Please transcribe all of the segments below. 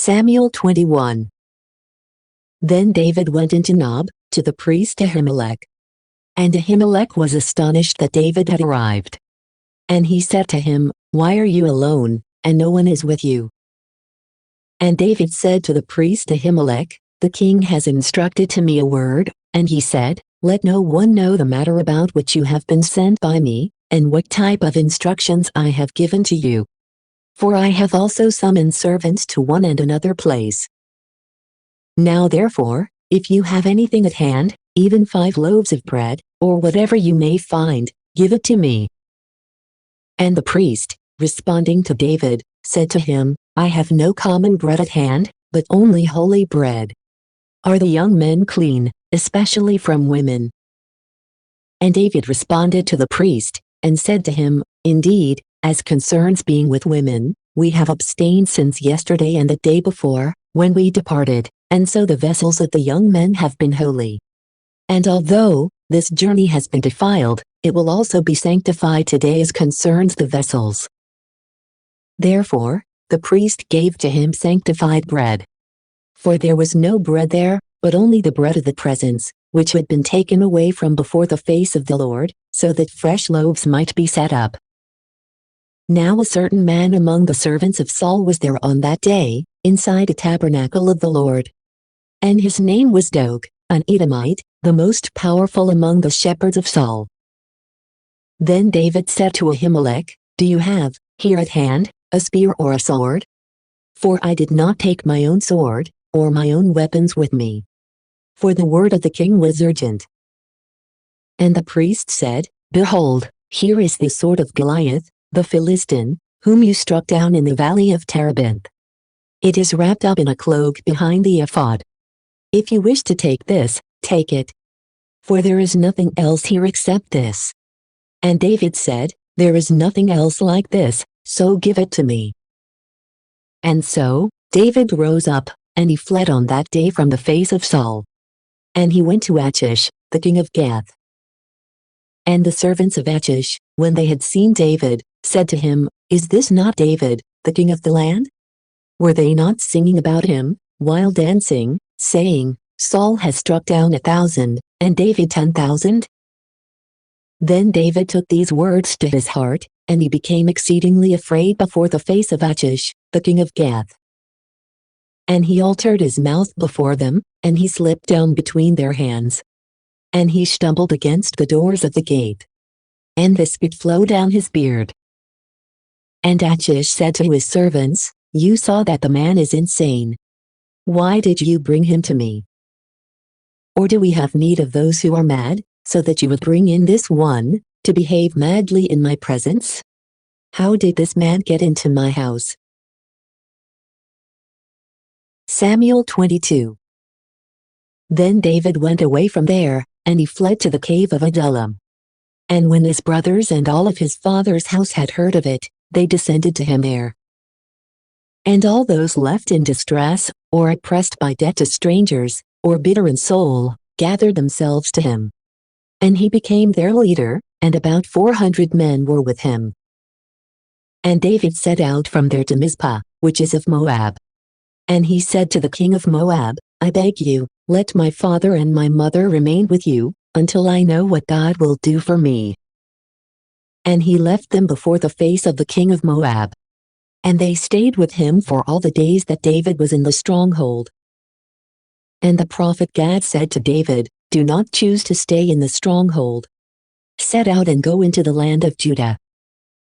Samuel 21. Then David went into Nob, to the priest Ahimelech. And Ahimelech was astonished that David had arrived. And he said to him, "Why are you alone, and no one is with you?" And David said to the priest Ahimelech, "The king has instructed to me a word," and he said, "Let no one know the matter about which you have been sent by me, and what type of instructions I have given to you. For I have also summoned servants to one and another place. Now therefore, if you have anything at hand, even 5 loaves of bread, or whatever you may find, give it to me." And the priest, responding to David, said to him, "I have no common bread at hand, but only holy bread. Are the young men clean, especially from women?" And David responded to the priest, and said to him, "Indeed, as concerns being with women, we have abstained since yesterday and the day before, when we departed, and so the vessels of the young men have been holy. And although this journey has been defiled, it will also be sanctified today as concerns the vessels." Therefore, the priest gave to him sanctified bread. For there was no bread there, but only the bread of the presence, which had been taken away from before the face of the Lord, so that fresh loaves might be set up. Now a certain man among the servants of Saul was there on that day, inside the tabernacle of the Lord. And his name was Doeg, an Edomite, the most powerful among the shepherds of Saul. Then David said to Ahimelech, "Do you have, here at hand, a spear or a sword? For I did not take my own sword, or my own weapons with me." For the word of the king was urgent. And the priest said, "Behold, here is the sword of Goliath, the Philistine, whom you struck down in the valley of Terebinth. It is wrapped up in a cloak behind the ephod. If you wish to take this, take it. For there is nothing else here except this." And David said, "There is nothing else like this, so give it to me." And so, David rose up, and he fled on that day from the face of Saul. And he went to Achish, the king of Gath. And the servants of Achish, when they had seen David, said to him, "Is this not David, the king of the land? Were they not singing about him, while dancing, saying, 'Saul has struck down 1,000, and David 10,000? Then David took these words to his heart, and he became exceedingly afraid before the face of Achish, the king of Gath. And he altered his mouth before them, and he slipped down between their hands. And he stumbled against the doors of the gate. And the spit flowed down his beard. And Achish said to his servants, 'You saw that the man is insane. Why did you bring him to me? Or do we have need of those who are mad, so that you would bring in this one, to behave madly in my presence? How did this man get into my house?'" Samuel 22. Then David went away from there, and he fled to the cave of Adullam. And when his brothers and all of his father's house had heard of it, they descended to him there. And all those left in distress, or oppressed by debt to strangers, or bitter in soul, gathered themselves to him. And he became their leader, and about 400 men were with him. And David set out from there to Mizpah, which is of Moab. And he said to the king of Moab, "I beg you, let my father and my mother remain with you, until I know what God will do for me." And he left them before the face of the king of Moab. And they stayed with him for all the days that David was in the stronghold. And the prophet Gad said to David, "Do not choose to stay in the stronghold. Set out and go into the land of Judah."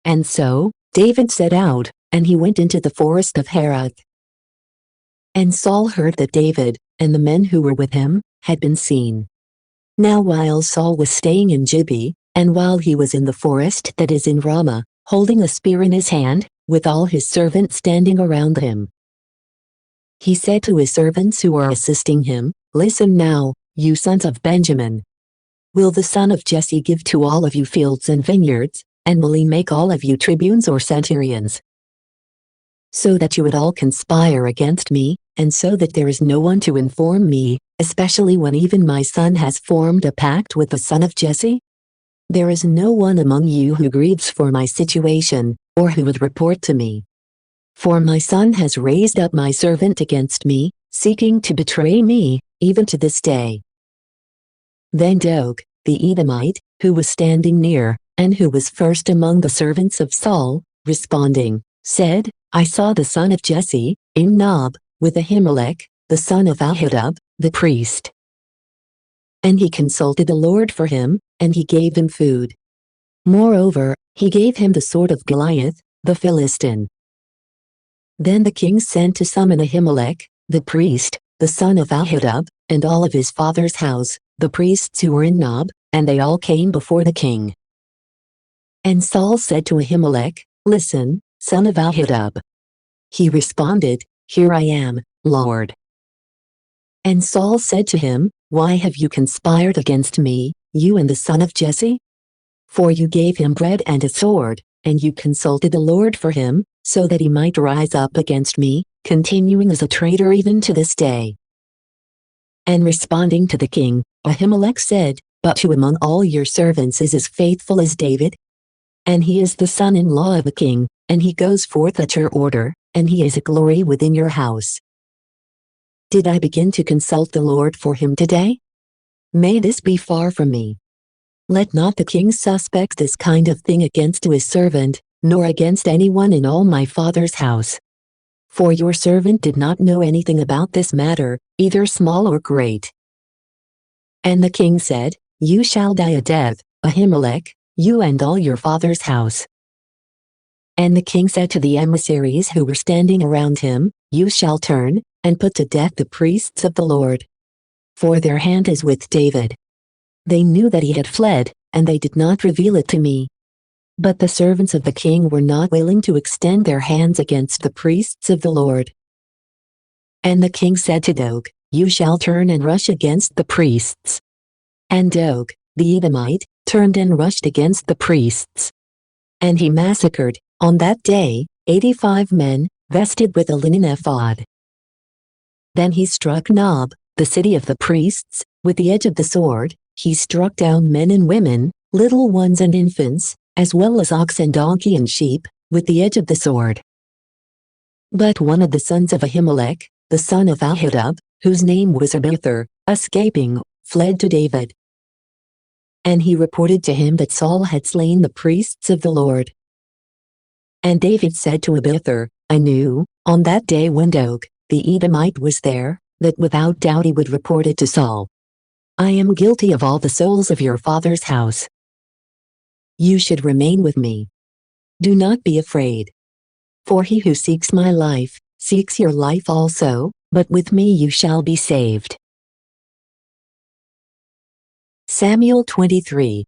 And so, David set out, and he went into the forest of Herath. And Saul heard that David, and the men who were with him, had been seen. Now while Saul was staying in Gibeah, and while he was in the forest that is in Ramah, holding a spear in his hand, with all his servants standing around him, he said to his servants who were assisting him, "Listen now, you sons of Benjamin. Will the son of Jesse give to all of you fields and vineyards, and will he make all of you tribunes or centurions? So that you would all conspire against me, and so that there is no one to inform me, especially when even my son has formed a pact with the son of Jesse? There is no one among you who grieves for my situation, or who would report to me. For my son has raised up my servant against me, seeking to betray me, even to this day." Then Doeg, the Edomite, who was standing near, and who was first among the servants of Saul, responding, said, "I saw the son of Jesse, in Nob, with Ahimelech, the son of Ahitub, the priest." And he consulted the Lord for him, and he gave him food. Moreover, he gave him the sword of Goliath, the Philistine. Then the king sent to summon Ahimelech, the priest, the son of Ahitub, and all of his father's house, the priests who were in Nob, and they all came before the king. And Saul said to Ahimelech, "Listen, son of Ahitub." He responded, "Here I am, Lord." And Saul said to him, "Why have you conspired against me, you and the son of Jesse? For you gave him bread and a sword, and you consulted the Lord for him, so that he might rise up against me, continuing as a traitor even to this day." And responding to the king, Ahimelech said, "But who among all your servants is as faithful as David? And he is the son-in-law of a king, and he goes forth at your order, and he is a glory within your house. Did I begin to consult the Lord for him today? May this be far from me. Let not the king suspect this kind of thing against his servant, nor against anyone in all my father's house. For your servant did not know anything about this matter, either small or great." And the king said, "You shall die a death, Ahimelech, you and all your father's house." And the king said to the emissaries who were standing around him, "You shall turn, and put to death the priests of the Lord. For their hand is with David." They knew that he had fled, and they did not reveal it to me. But the servants of the king were not willing to extend their hands against the priests of the Lord. And the king said to Doeg, "You shall turn and rush against the priests." And Doeg, the Edomite, turned and rushed against the priests. And he massacred, on that day, 85 men, vested with a linen ephod. Then he struck Nob, the city of the priests, with the edge of the sword. He struck down men and women, little ones and infants, as well as ox and donkey and sheep, with the edge of the sword. But one of the sons of Ahimelech, the son of Ahitub, whose name was Abiathar, escaping, fled to David. And he reported to him that Saul had slain the priests of the Lord. And David said to Abiathar, "I knew, on that day when Doeg, the Edomite was there, that without doubt he would report it to Saul. I am guilty of all the souls of your father's house. You should remain with me. Do not be afraid. For he who seeks my life, seeks your life also, but with me you shall be saved." Samuel 23.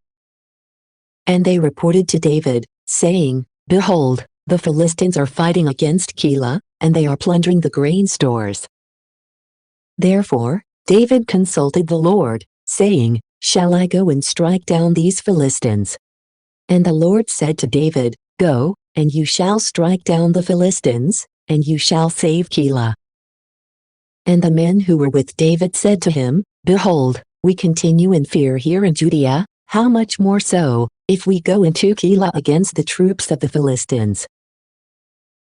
And they reported to David, saying, "Behold, the Philistines are fighting against Keilah, and they are plundering the grain stores." Therefore, David consulted the Lord, saying, "Shall I go and strike down these Philistines?" And the Lord said to David, "Go, and you shall strike down the Philistines, and you shall save Keilah." And the men who were with David said to him, "Behold, we continue in fear here in Judea, how much more so, if we go into Keilah against the troops of the Philistines?"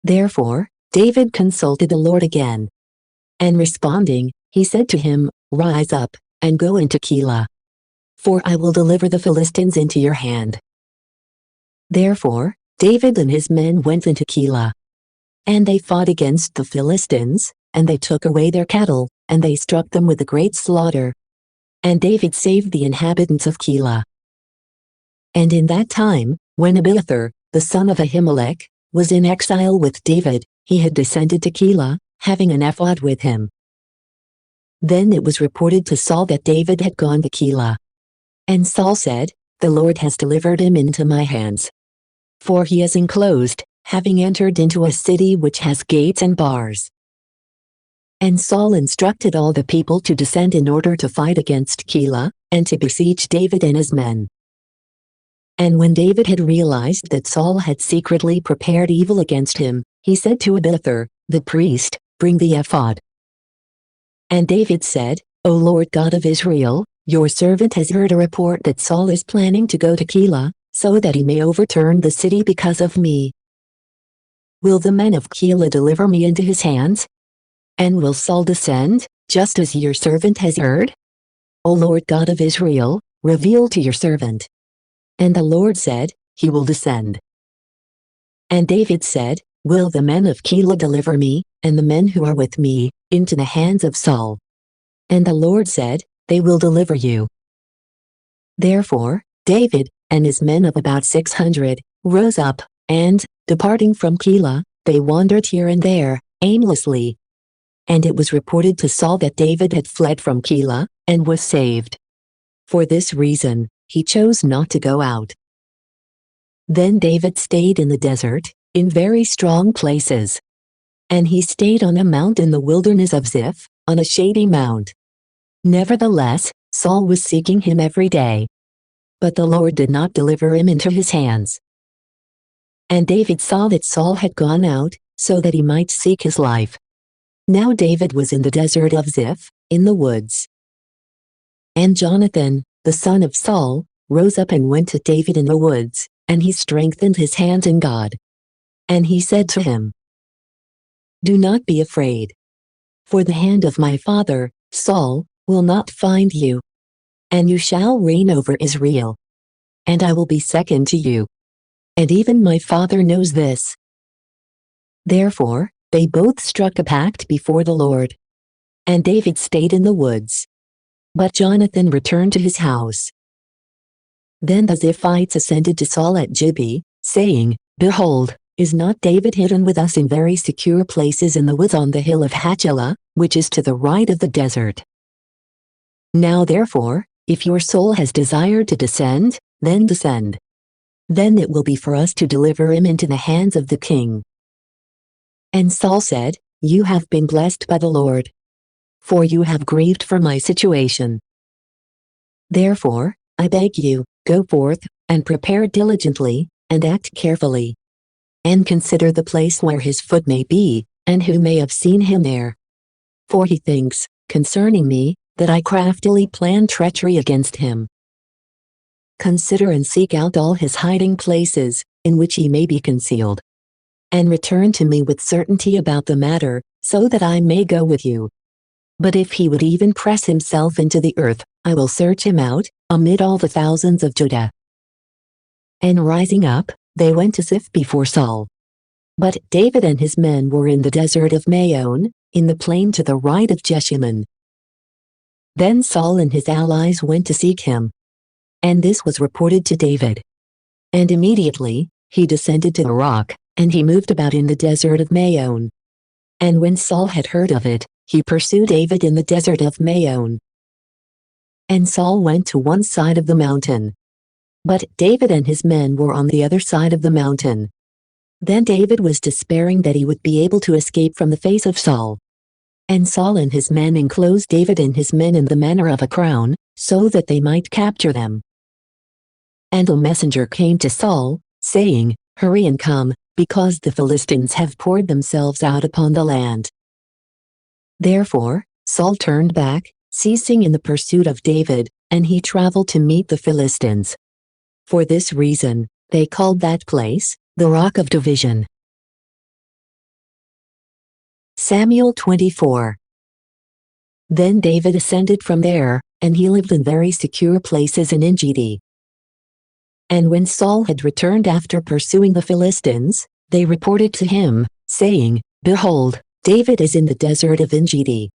Therefore, David consulted the Lord again. And responding, he said to him, "Rise up, and go into Keilah. For I will deliver the Philistines into your hand." Therefore, David and his men went into Keilah. And they fought against the Philistines, and they took away their cattle, and they struck them with a great slaughter. And David saved the inhabitants of Keilah. And in that time, when Abiathar, the son of Ahimelech, was in exile with David, he had descended to Keilah, having an ephod with him. Then it was reported to Saul that David had gone to Keilah. And Saul said, "The Lord has delivered him into my hands. For he is enclosed, having entered into a city which has gates and bars." And Saul instructed all the people to descend in order to fight against Keilah, and to besiege David and his men. And when David had realized that Saul had secretly prepared evil against him, he said to Abiathar, the priest, "Bring the ephod." And David said, "O Lord God of Israel, your servant has heard a report that Saul is planning to go to Keilah, so that he may overturn the city because of me." Will the men of Keilah deliver me into his hands? And will Saul descend, just as your servant has heard? O Lord God of Israel, reveal to your servant. And the Lord said, He will descend. And David said, Will the men of Keilah deliver me, and the men who are with me, into the hands of Saul? And the Lord said, They will deliver you. Therefore, David, and his men of about 600, rose up, and, departing from Keilah, they wandered here and there, aimlessly. And it was reported to Saul that David had fled from Keilah, and was saved. For this reason, he chose not to go out. Then David stayed in the desert, in very strong places. And he stayed on a mount in the wilderness of Ziph, on a shady mount. Nevertheless, Saul was seeking him every day. But the Lord did not deliver him into his hands. And David saw that Saul had gone out, so that he might seek his life. Now David was in the desert of Ziph, in the woods. And Jonathan, the son of Saul, rose up and went to David in the woods, and he strengthened his hands in God. And he said to him, Do not be afraid. For the hand of my father, Saul, will not find you. And you shall reign over Israel. And I will be second to you. And even my father knows this. Therefore, they both struck a pact before the Lord. And David stayed in the woods. But Jonathan returned to his house. Then the Ziphites ascended to Saul at Gibeah, saying, Behold, is not David hidden with us in very secure places in the woods on the hill of Hachilah, which is to the right of the desert? Now therefore, if your soul has desired to descend, then descend. Then it will be for us to deliver him into the hands of the king. And Saul said, You have been blessed by the Lord. For you have grieved for my situation. Therefore, I beg you, go forth, and prepare diligently, and act carefully. And consider the place where his foot may be, and who may have seen him there. For he thinks, concerning me, that I craftily plan treachery against him. Consider and seek out all his hiding places, in which he may be concealed. And return to me with certainty about the matter, so that I may go with you. But if he would even press himself into the earth, I will search him out, amid all the thousands of Judah. And rising up, they went to Ziph before Saul. But David and his men were in the desert of Maon, in the plain to the right of Jeshimon. Then Saul and his allies went to seek him. And this was reported to David. And immediately, he descended to the rock, and he moved about in the desert of Maon. And when Saul had heard of it, he pursued David in the desert of Maon. And Saul went to one side of the mountain. But David and his men were on the other side of the mountain. Then David was despairing that he would be able to escape from the face of Saul. And Saul and his men enclosed David and his men in the manner of a crown, so that they might capture them. And a messenger came to Saul, saying, Hurry and come, because the Philistines have poured themselves out upon the land. Therefore, Saul turned back, ceasing in the pursuit of David, and he traveled to meet the Philistines. For this reason, they called that place, the Rock of Division. Samuel 24. Then David ascended from there, and he lived in very secure places in Engedi. And when Saul had returned after pursuing the Philistines, they reported to him, saying, Behold, David is in the desert of Engedi.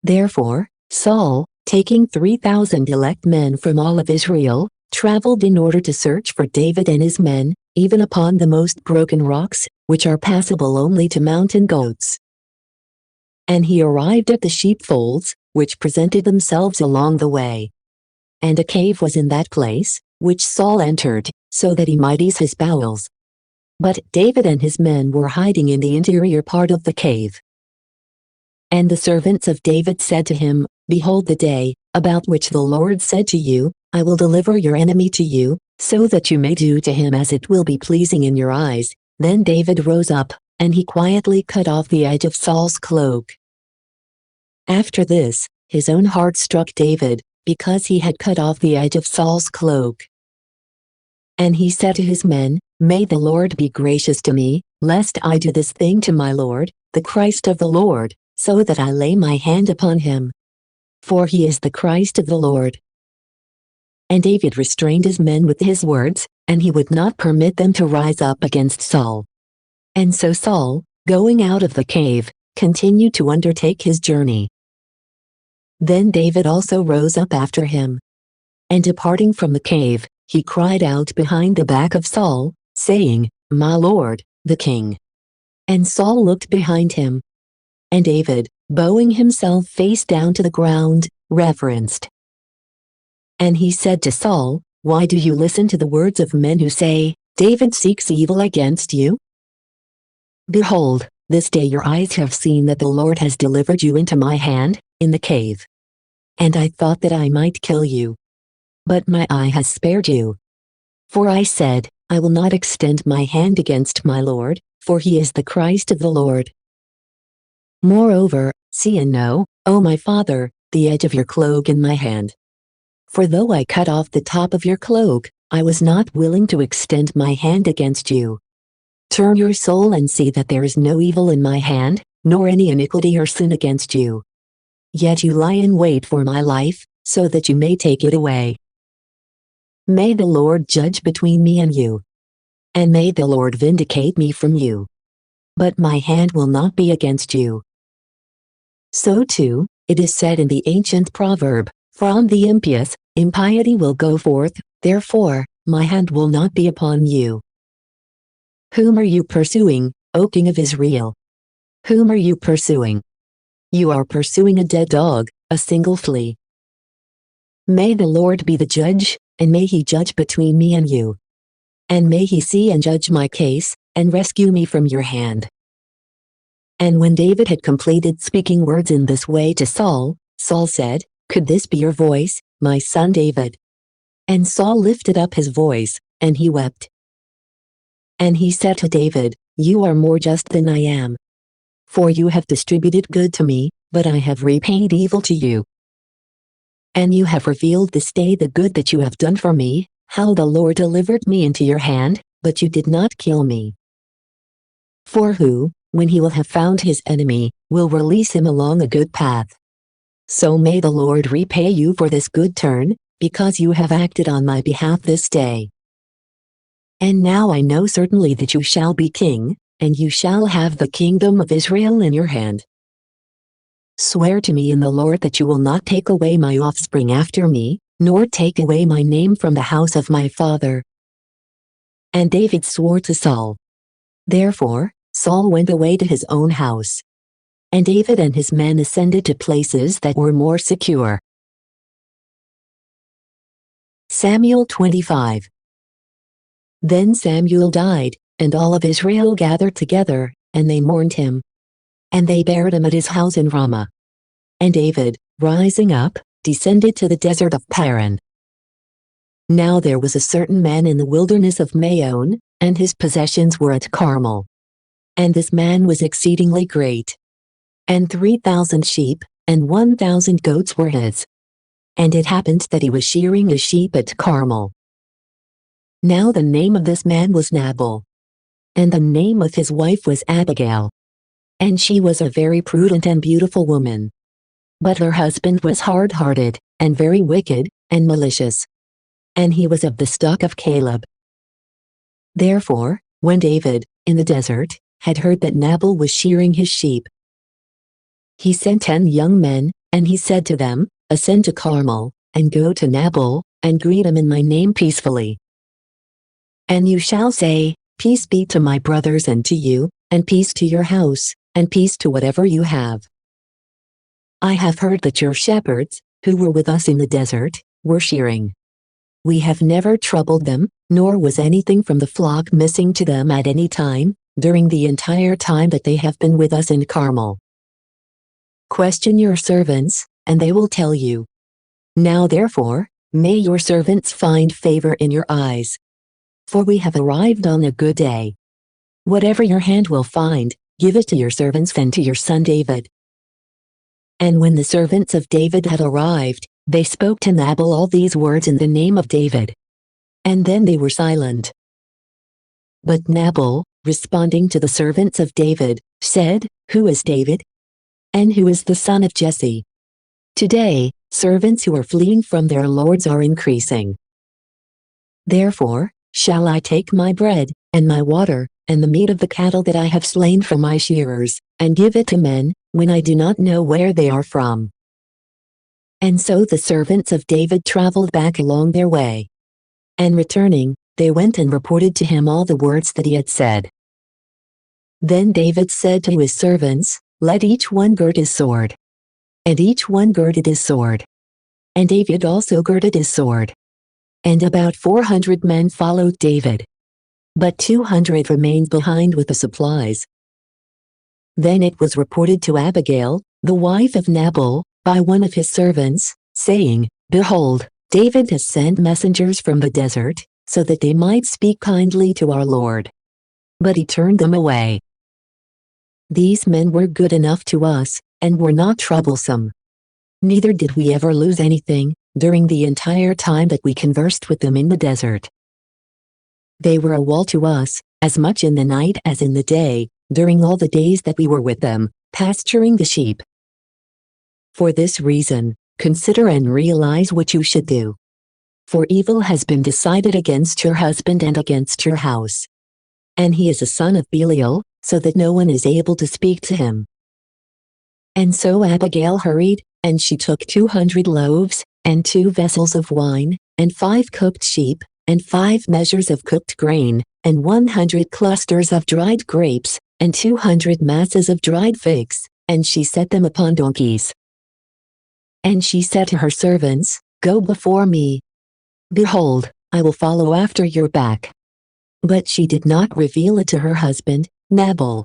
Therefore, Saul, taking 3,000 elect men from all of Israel, traveled in order to search for David and his men, even upon the most broken rocks, which are passable only to mountain goats. And he arrived at the sheepfolds, which presented themselves along the way. And a cave was in that place, which Saul entered, so that he might ease his bowels. But David and his men were hiding in the interior part of the cave. And the servants of David said to him, Behold the day, about which the Lord said to you, I will deliver your enemy to you, so that you may do to him as it will be pleasing in your eyes. Then David rose up, and he quietly cut off the edge of Saul's cloak. After this, his own heart struck David, because he had cut off the edge of Saul's cloak. And he said to his men, May the Lord be gracious to me, lest I do this thing to my Lord, the Christ of the Lord, so that I lay my hand upon him. For he is the Christ of the Lord." And David restrained his men with his words, and he would not permit them to rise up against Saul. And so Saul, going out of the cave, continued to undertake his journey. Then David also rose up after him. And departing from the cave, he cried out behind the back of Saul, saying, "My lord, the king." And Saul looked behind him. And David, bowing himself face down to the ground, reverenced. And he said to Saul, "Why do you listen to the words of men who say, 'David seeks evil against you'? Behold, this day your eyes have seen that the Lord has delivered you into my hand, in the cave. And I thought that I might kill you. But my eye has spared you. For I said, I will not extend my hand against my Lord, for he is the Christ of the Lord. Moreover, see and know, O my father, the edge of your cloak in my hand. For though I cut off the top of your cloak, I was not willing to extend my hand against you. Turn your soul and see that there is no evil in my hand, nor any iniquity or sin against you. Yet you lie in wait for my life, so that you may take it away. May the Lord judge between me and you. And may the Lord vindicate me from you. But my hand will not be against you." So too, it is said in the ancient proverb, "From the impious, impiety will go forth, therefore, my hand will not be upon you." Whom are you pursuing, O King of Israel? Whom are you pursuing? You are pursuing a dead dog, a single flea. May the Lord be the judge, and may he judge between me and you. And may he see and judge my case, and rescue me from your hand. And when David had completed speaking words in this way to Saul, Saul said, "Could this be your voice, my son David?" And Saul lifted up his voice, and he wept. And he said to David, "You are more just than I am. For you have distributed good to me, but I have repaid evil to you. And you have revealed this day the good that you have done for me, how the Lord delivered me into your hand, but you did not kill me. For who, when he will have found his enemy, will release him along a good path? So may the Lord repay you for this good turn, because you have acted on my behalf this day. And now I know certainly that you shall be king, and you shall have the kingdom of Israel in your hand. Swear to me in the Lord that you will not take away my offspring after me, nor take away my name from the house of my father." And David swore to Saul. Therefore, Saul went away to his own house. And David and his men ascended to places that were more secure. Samuel 25. Then Samuel died, and all of Israel gathered together, and they mourned him. And they buried him at his house in Ramah. And David, rising up, descended to the desert of Paran. Now there was a certain man in the wilderness of Maon, and his possessions were at Carmel. And this man was exceedingly great. And 3,000 sheep, and 1,000 goats were his. And it happened that he was shearing his sheep at Carmel. Now the name of this man was Nabal. And the name of his wife was Abigail. And she was a very prudent and beautiful woman. But her husband was hard-hearted, and very wicked, and malicious. And he was of the stock of Caleb. Therefore, when David, in the desert, had heard that Nabal was shearing his sheep, he sent 10 young men, and he said to them, "Ascend to Carmel, and go to Nabal, and greet him in my name peacefully. And you shall say, 'Peace be to my brothers and to you, and peace to your house, and peace to whatever you have. I have heard that your shepherds, who were with us in the desert, were shearing. We have never troubled them, nor was anything from the flock missing to them at any time, during the entire time that they have been with us in Carmel. Question your servants, and they will tell you. Now therefore, may your servants find favor in your eyes. For we have arrived on a good day. Whatever your hand will find, give it to your servants and to your son David." And when the servants of David had arrived, they spoke to Nabal all these words in the name of David. And then they were silent. But Nabal, responding to the servants of David, said, "Who is David? And who is the son of Jesse?" Today, servants who are fleeing from their lords are increasing. Therefore, shall I take my bread, and my water, and the meat of the cattle that I have slain for my shearers, and give it to men, when I do not know where they are from? And so the servants of David traveled back along their way. And returning, they went and reported to him all the words that he had said. Then David said to his servants, "Let each one gird his sword." And each one girded his sword. And David also girded his sword. And about 400 men followed David. But 200 remained behind with the supplies. Then it was reported to Abigail, the wife of Nabal, by one of his servants, saying, "Behold, David has sent messengers from the desert, so that they might speak kindly to our Lord." But he turned them away. These men were good enough to us, and were not troublesome. Neither did we ever lose anything, during the entire time that we conversed with them in the desert. They were a wall to us, as much in the night as in the day, during all the days that we were with them, pasturing the sheep. For this reason, consider and realize what you should do. For evil has been decided against your husband and against your house. And he is a son of Belial, so that no one is able to speak to him. And so Abigail hurried, and she took 200 loaves, and 2 vessels of wine, and 5 cooked sheep, and 5 measures of cooked grain, and 100 clusters of dried grapes, and 200 masses of dried figs, and she set them upon donkeys. And she said to her servants, "Go before me. Behold, I will follow after your back." But she did not reveal it to her husband, Nabal.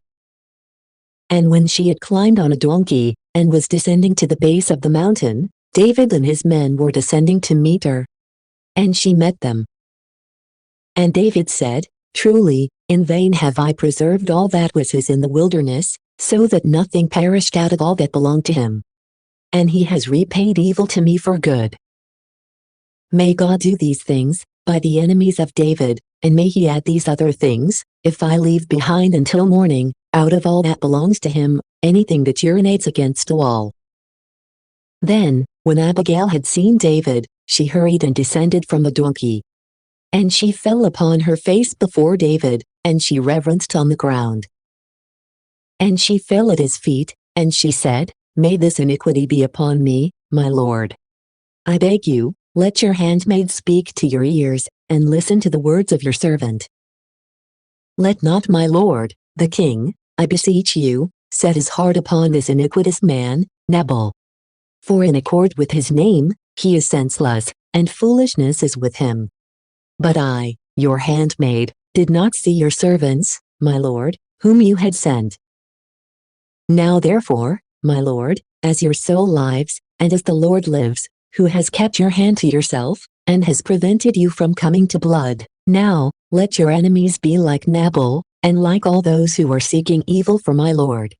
And when she had climbed on a donkey, and was descending to the base of the mountain, David and his men were descending to meet her. And she met them. And David said, "Truly, in vain have I preserved all that was his in the wilderness, so that nothing perished out of all that belonged to him. And he has repaid evil to me for good. May God do these things, by the enemies of David, and may he add these other things, if I leave behind until morning, out of all that belongs to him, anything that urinates against a wall." Then, when Abigail had seen David, she hurried and descended from the donkey. And she fell upon her face before David, and she reverenced on the ground. And she fell at his feet, and she said, "May this iniquity be upon me, my lord. I beg you, let your handmaid speak to your ears, and listen to the words of your servant. Let not my lord, the king, I beseech you, set his heart upon this iniquitous man, Nabal. For in accord with his name, he is senseless, and foolishness is with him. But I, your handmaid, did not see your servants, my lord, whom you had sent. Now therefore, my lord, as your soul lives, and as the Lord lives, who has kept your hand to yourself, and has prevented you from coming to blood, now, let your enemies be like Nabal, and like all those who are seeking evil for my lord.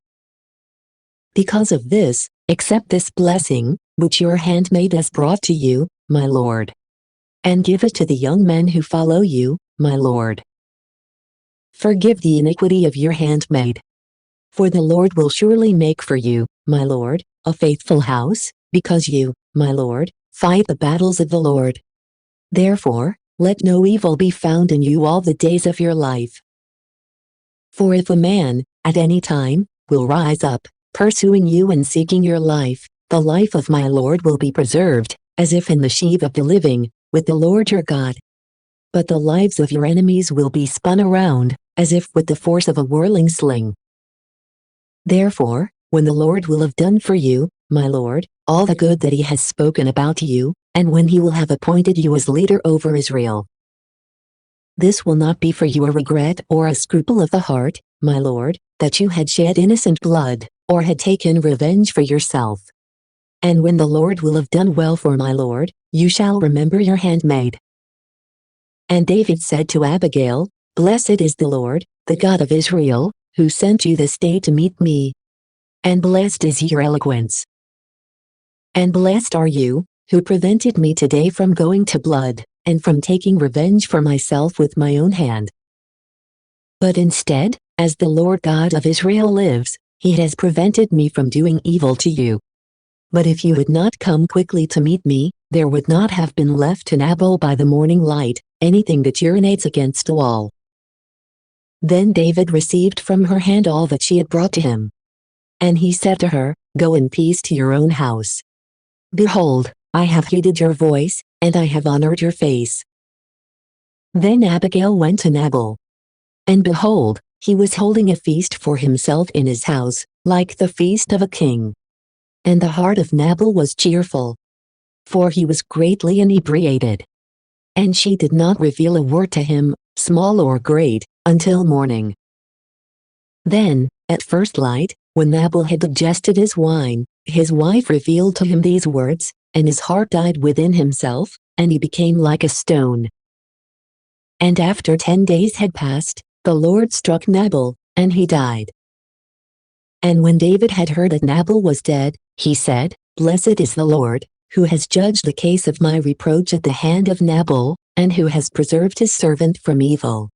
Because of this, accept this blessing, which your handmaid has brought to you, my lord. And give it to the young men who follow you, my lord. Forgive the iniquity of your handmaid. For the Lord will surely make for you, my lord, a faithful house, because you, my lord, fight the battles of the Lord. Therefore, let no evil be found in you all the days of your life. For if a man, at any time, will rise up, pursuing you and seeking your life, the life of my Lord will be preserved, as if in the sheaf of the living, with the Lord your God. But the lives of your enemies will be spun around, as if with the force of a whirling sling. Therefore, when the Lord will have done for you, my Lord, all the good that he has spoken about you, and when he will have appointed you as leader over Israel, this will not be for you a regret or a scruple of the heart, my lord, that you had shed innocent blood, or had taken revenge for yourself. And when the Lord will have done well for my lord, you shall remember your handmaid. And David said to Abigail, Blessed is the Lord, the God of Israel, who sent you this day to meet me. And blessed is your eloquence. And blessed are you, who prevented me today from going to blood, and from taking revenge for myself with my own hand. But instead, as the Lord God of Israel lives, he has prevented me from doing evil to you. But if you had not come quickly to meet me, there would not have been left to Nabal by the morning light anything that urinates against the wall." Then David received from her hand all that she had brought to him. And he said to her, "Go in peace to your own house. Behold, I have heeded your voice, and I have honored your face." Then Abigail went to Nabal. And behold, he was holding a feast for himself in his house, like the feast of a king. And the heart of Nabal was cheerful, for he was greatly inebriated. And she did not reveal a word to him, small or great, until morning. Then, at first light, when Nabal had digested his wine, his wife revealed to him these words, and his heart died within himself, and he became like a stone. And after 10 days had passed, the Lord struck Nabal, and he died. And when David had heard that Nabal was dead, he said, "Blessed is the Lord, who has judged the case of my reproach at the hand of Nabal, and who has preserved his servant from evil.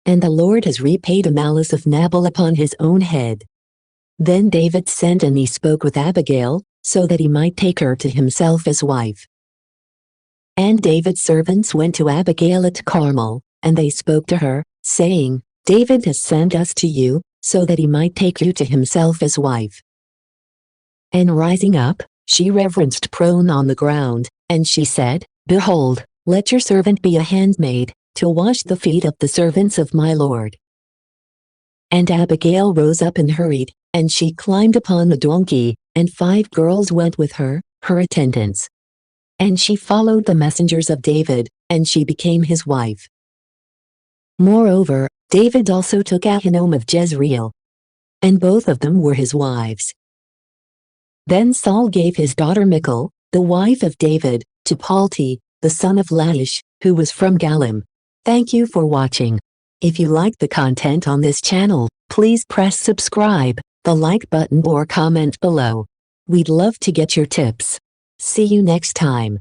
And the Lord has repaid the malice of Nabal upon his own head." Then David sent and he spoke with Abigail, so that he might take her to himself as wife. And David's servants went to Abigail at Carmel, and they spoke to her, saying, "David has sent us to you, so that he might take you to himself as wife." And rising up, she reverenced prone on the ground, and she said, "Behold, let your servant be a handmaid, to wash the feet of the servants of my lord." And Abigail rose up and hurried, and she climbed upon a donkey, and 5 girls went with her, her attendants. And she followed the messengers of David, and she became his wife. Moreover, David also took Ahinoam of Jezreel. And both of them were his wives. Then Saul gave his daughter Michal, the wife of David, to Palti, the son of Laish, who was from Galim. Thank you for watching. If you like the content on this channel, please press subscribe, the like button or comment below. We'd love to get your tips. See you next time.